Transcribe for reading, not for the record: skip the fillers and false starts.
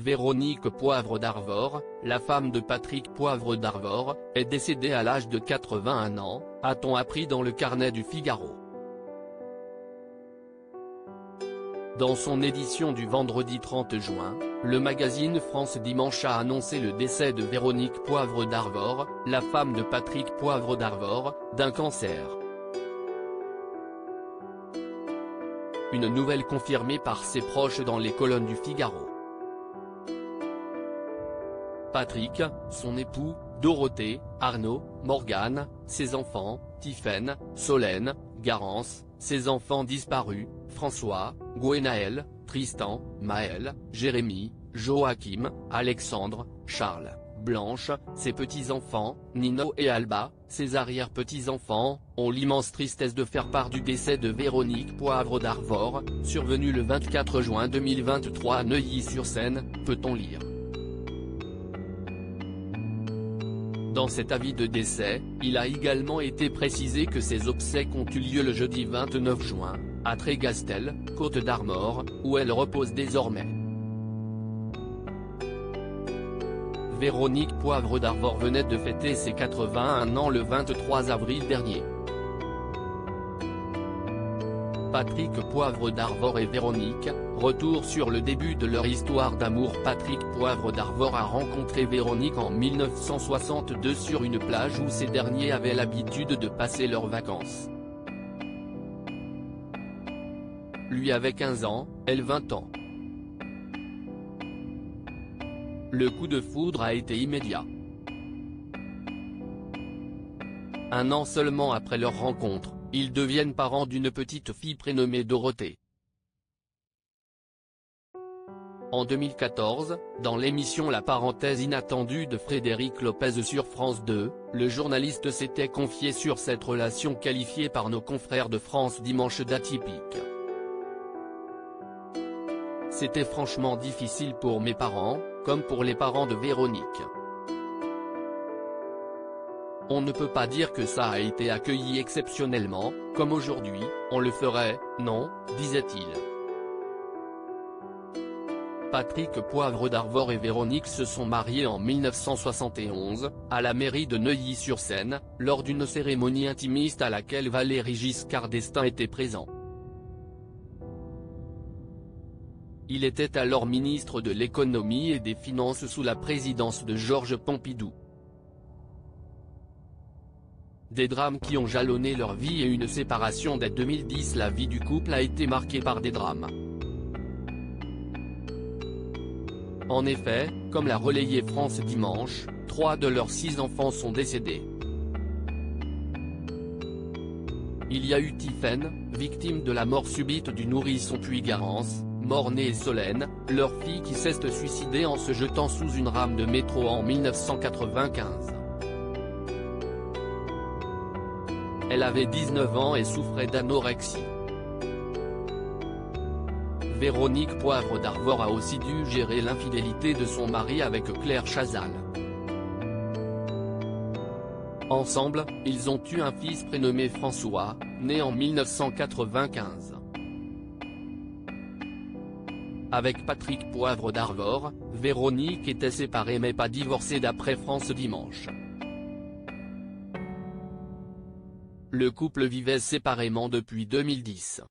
Véronique Poivre d'Arvor, la femme de Patrick Poivre d'Arvor, est décédée à l'âge de 81 ans, a-t-on appris dans le Carnet du Figaro. Dans son édition du vendredi 30 juin, le magazine France Dimanche a annoncé le décès de Véronique Poivre d'Arvor, la femme de Patrick Poivre d'Arvor, d'un cancer. Une nouvelle confirmée par ses proches dans les colonnes du Figaro. Patrick, son époux, Dorothée, Arnaud, Morgane, ses enfants, Tiphaine, Solène, Garance, ses enfants disparus, François, Gwenaël, Tristan, Maël, Jérémy, Joachim, Alexandre, Charles, Blanche, ses petits-enfants, Nino et Alba, ses arrière-petits-enfants, ont l'immense tristesse de faire part du décès de Véronique Poivre d'Arvor, survenu le 24 juin 2023 à Neuilly-sur-Seine, peut-on lire. Dans cet avis de décès, il a également été précisé que ses obsèques ont eu lieu le jeudi 29 juin, à Trégastel, Côte d'Armor, où elle repose désormais. Véronique Poivre d'Arvor venait de fêter ses 81 ans le 23 avril dernier. Patrick Poivre d'Arvor et Véronique, retour sur le début de leur histoire d'amour. Patrick Poivre d'Arvor a rencontré Véronique en 1962 sur une plage où ces derniers avaient l'habitude de passer leurs vacances. Lui avait 15 ans, elle 20 ans. Le coup de foudre a été immédiat. Un an seulement après leur rencontre, ils deviennent parents d'une petite fille prénommée Dorothée. En 2014, dans l'émission La parenthèse inattendue de Frédéric Lopez sur France 2, le journaliste s'était confié sur cette relation qualifiée par nos confrères de France Dimanche d'atypique. C'était franchement difficile pour mes parents, comme pour les parents de Véronique. On ne peut pas dire que ça a été accueilli exceptionnellement, comme aujourd'hui, on le ferait, non, disait-il. Patrick Poivre d'Arvor et Véronique se sont mariés en 1971, à la mairie de Neuilly-sur-Seine, lors d'une cérémonie intimiste à laquelle Valéry Giscard d'Estaing était présent. Il était alors ministre de l'économie et des finances sous la présidence de Georges Pompidou. Des drames qui ont jalonné leur vie et une séparation dès 2010. La vie du couple a été marquée par des drames. En effet, comme l'a relayé France Dimanche, 3 de leurs 6 enfants sont décédés. Il y a eu Tiphaine, victime de la mort subite du nourrisson, puis Garance, Mornay et Solène, leur fille qui s'est suicidée en se jetant sous une rame de métro en 1995. Elle avait 19 ans et souffrait d'anorexie. Véronique Poivre d'Arvor a aussi dû gérer l'infidélité de son mari avec Claire Chazal. Ensemble, ils ont eu un fils prénommé François, né en 1995. Avec Patrick Poivre d'Arvor, Véronique était séparée mais pas divorcée d'après France Dimanche. Le couple vivait séparément depuis 2010.